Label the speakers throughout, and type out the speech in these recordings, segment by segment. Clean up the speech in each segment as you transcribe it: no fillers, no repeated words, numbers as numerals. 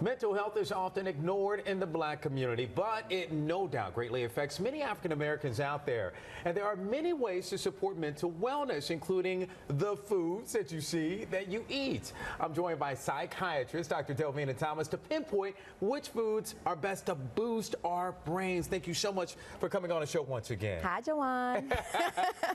Speaker 1: Mental health is often ignored in the black community, but it no doubt greatly affects many African Americans out there. And there are many ways to support mental wellness, including the foods that you see that you eat. I'm joined by psychiatrist Dr. Delvena to pinpoint which foods are best to boost our brains. Thank you so much for coming on the show once again.
Speaker 2: Hi, Jawan.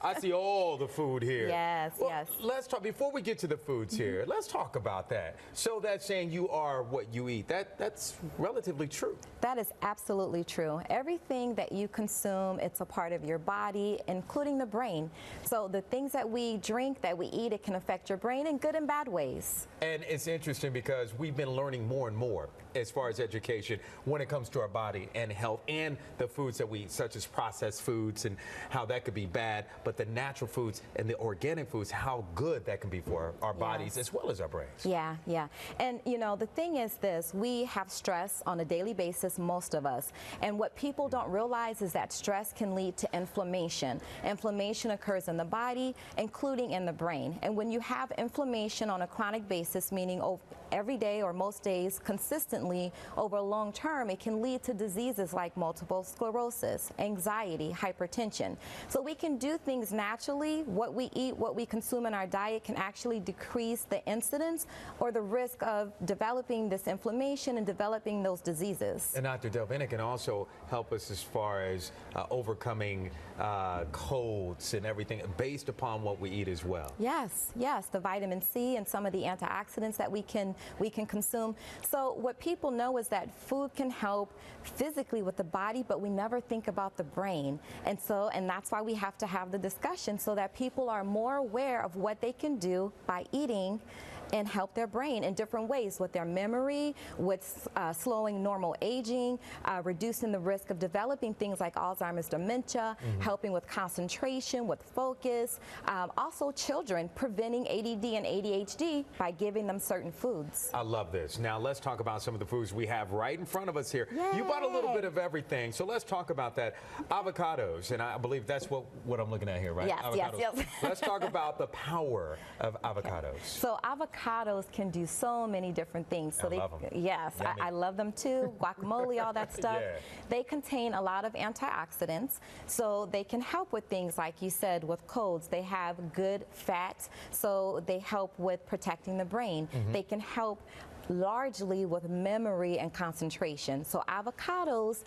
Speaker 1: I see all the food here.
Speaker 2: Yes,
Speaker 1: well,
Speaker 2: yes.
Speaker 1: Let's talk, before we get to the foods here, let's talk about that. So that's saying you are what you eat. That's relatively true.
Speaker 2: That is absolutely true. Everything that you consume, it's a part of your body, including the brain. So the things that we drink, that we eat, it can affect your brain in good and bad ways.
Speaker 1: And it's interesting because we've been learning more and more as far as education when it comes to our body and health and the foods that we eat, such as processed foods and how that could be bad, but the natural foods and the organic foods, how good that can be for our bodies as well as our brains.
Speaker 2: Yeah, yeah. And you know, the thing is this, we have stress on a daily basis, most of us. And what people don't realize is that stress can lead to inflammation. Inflammation occurs in the body, including in the brain. And when you have inflammation on a chronic basis, meaning every day or most days consistently over a long term, it can lead to diseases like multiple sclerosis, anxiety, hypertension. So we can do things naturally. What we eat, what we consume in our diet can actually decrease the incidence or the risk of developing this inflammation and developing those diseases.
Speaker 1: And Dr. Delvena can also help us as far as overcoming colds and everything based upon what we eat as well.
Speaker 2: Yes, yes, the vitamin C and some of the antioxidants that we can consume. So what people know is that food can help physically with the body, but we never think about the brain. And that's why we have to have the discussion so that people are more aware of what they can do by eating and help their brain in different ways with their memory, with slowing normal aging, reducing the risk of developing things like Alzheimer's, dementia, helping with concentration, with focus. Also children, preventing ADD and ADHD by giving them certain foods.
Speaker 1: I love this. Now let's talk about some of the foods we have right in front of us here.
Speaker 2: Yay.
Speaker 1: You bought a little bit of everything, so let's talk about that. Avocados, and I believe that's what I'm looking at here, right?
Speaker 2: Yes,
Speaker 1: avocados.
Speaker 2: yes.
Speaker 1: Let's talk about the power of avocados.
Speaker 2: Okay. So avocados can do so many different things. So
Speaker 1: I love them.
Speaker 2: Yes, I love them too. Guacamole, all that stuff.
Speaker 1: Yeah.
Speaker 2: They contain a lot of antioxidants, so they can help with things like you said with colds. They have good fat, so they help with protecting the brain. They can help largely with memory and concentration. So avocados,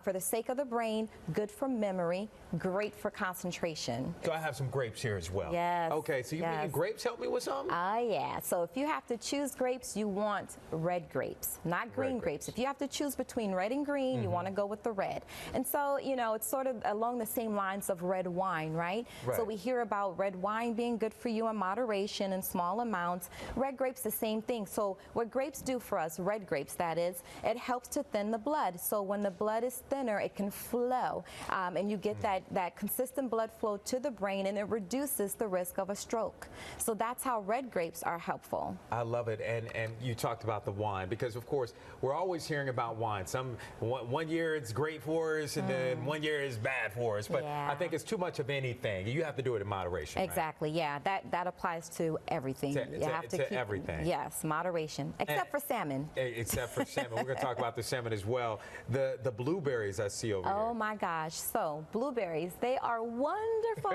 Speaker 2: for the sake of the brain, good for memory, great for concentration.
Speaker 1: So I have some grapes here as well.
Speaker 2: Yes.
Speaker 1: Okay, so you mean grapes help me with something?
Speaker 2: Yeah. So if you have to choose grapes, you want red grapes, not green grapes. If you have to choose between red and green, you want to go with the red. And so, you know, it's sort of along the same lines of red wine, right? So we hear about red wine being good for you in moderation in small amounts. Red grapes, the same thing. So what grapes do for us, red grapes that is, it helps to thin the blood. So when the blood is thinner, it can flow, and you get that consistent blood flow to the brain, and it reduces the risk of a stroke. So that's how red grapes are helpful.
Speaker 1: I love it. And you talked about the wine, because of course we're always hearing about wine. One year it's great for us, and then one year it's bad for us. But I think it's too much of anything. You have to do it in moderation.
Speaker 2: Exactly. Right? Yeah. That applies to everything. You have to keep everything. Yes, moderation. Except for salmon.
Speaker 1: Except for salmon. We're going to talk about the salmon as well. The blueberries I see over here.
Speaker 2: Oh my gosh. So blueberries, they are wonderful.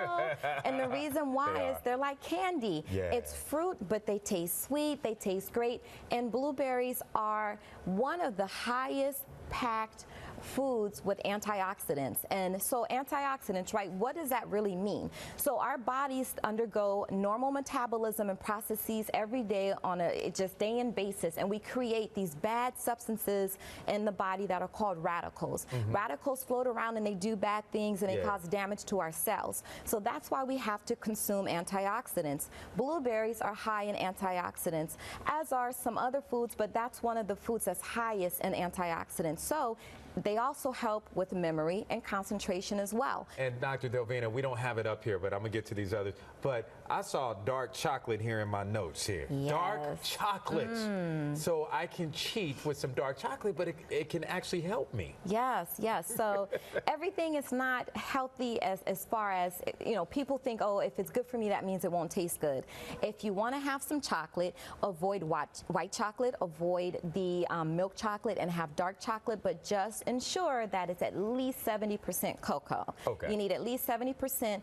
Speaker 2: And the reason why is they're like candy.
Speaker 1: Yeah.
Speaker 2: It's fruit, but they taste sweet, they taste great. And blueberries are one of the highest packed foods with antioxidants. And so antioxidants, right, what does that really mean? So our bodies undergo normal metabolism and processes every day on a just day-in basis, and we create these bad substances in the body that are called radicals. Radicals float around and they do bad things, and they cause damage to our cells. So that's why we have to consume antioxidants. Blueberries are high in antioxidants, as are some other foods, but that's one of the foods that's highest in antioxidants. So they also help with memory and concentration as well.
Speaker 1: And Dr. Delvena, we don't have it up here, but I'm going to get to these others. But I saw dark chocolate here in my notes here.
Speaker 2: Yes.
Speaker 1: Dark chocolate. So I can cheat with some dark chocolate, but it can actually help me.
Speaker 2: Yes, yes. So everything is not healthy as far as, you know, people think, oh, if it's good for me, that means it won't taste good. If you want to have some chocolate, avoid white chocolate, avoid the milk chocolate, and have dark chocolate, but just ensure that it's at least 70% cocoa.
Speaker 1: Okay.
Speaker 2: You need at least 70%.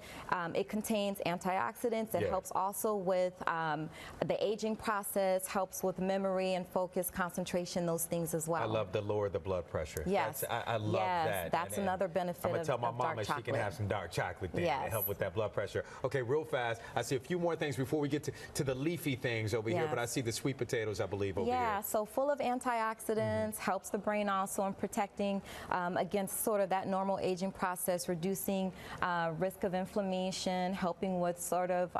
Speaker 2: It contains antioxidants. It helps also with the aging process, helps with memory and focus, concentration, those things as well.
Speaker 1: I love to lower the blood pressure.
Speaker 2: Yes.
Speaker 1: I love that.
Speaker 2: That's another benefit
Speaker 1: I'm going to tell my
Speaker 2: of
Speaker 1: mama
Speaker 2: dark
Speaker 1: she can have some dark chocolate then to help with that blood pressure. Okay, real fast. I see a few more things before we get to the leafy things over here, but I see the sweet potatoes, I believe, over here.
Speaker 2: Yeah, so full of antioxidants, helps the brain also in protecting against sort of that normal aging process, reducing risk of inflammation, helping with sort of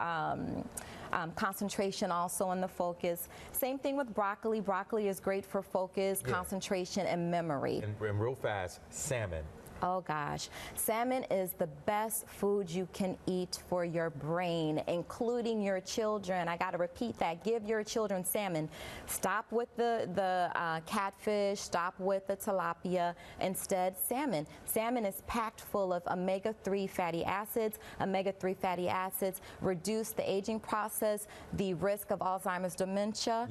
Speaker 2: concentration also in the focus. Same thing with broccoli. Broccoli is great for focus, concentration, and memory.
Speaker 1: And real fast, salmon.
Speaker 2: Oh gosh, salmon is the best food you can eat for your brain, including your children. I got to repeat that. Give your children salmon. Stop with the catfish. Stop with the tilapia. Instead, salmon. Salmon is packed full of omega-3 fatty acids. Omega-3 fatty acids reduce the aging process, the risk of Alzheimer's dementia.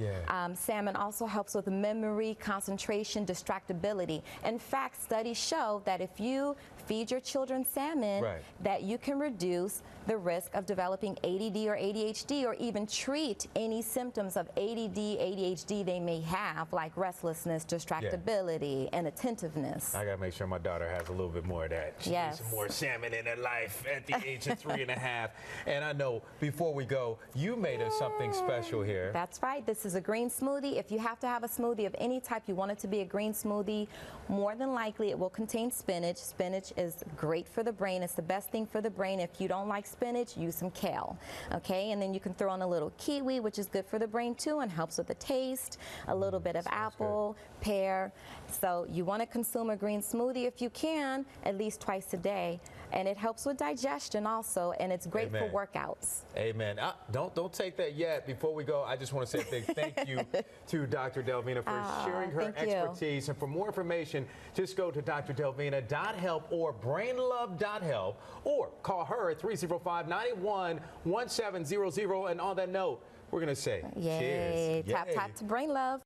Speaker 2: Salmon also helps with memory, concentration, distractibility. In fact, studies show that if you feed your children salmon, that you can reduce the risk of developing ADD or ADHD, or even treat any symptoms of ADD, ADHD they may have, like restlessness, distractibility, and attentiveness.
Speaker 1: I gotta make sure my daughter has a little bit more of that. She needs some more salmon in her life at the age of 3.5. And I know before we go, you made us something special here.
Speaker 2: That's right. This is a green smoothie. If you have to have a smoothie of any type, you want it to be a green smoothie, more than likely it will contain spinach. Spinach is great for the brain. It's the best thing for the brain. If you don't like spinach, use some kale. Okay, and then you can throw in a little kiwi, which is good for the brain too and helps with the taste, a little bit of apple, pear. So you want to consume a green smoothie if you can, at least twice a day. And it helps with digestion also, and it's great for workouts.
Speaker 1: Amen. Don't take that yet. Before we go, I just want to say a big thank you to Dr. Delvena for sharing her expertise. And for more information, just go to drdelvena.help or brainlove.help, or call her at 305-91-1700. And on that note, we're going to say cheers.
Speaker 2: Tap, tap to brain love.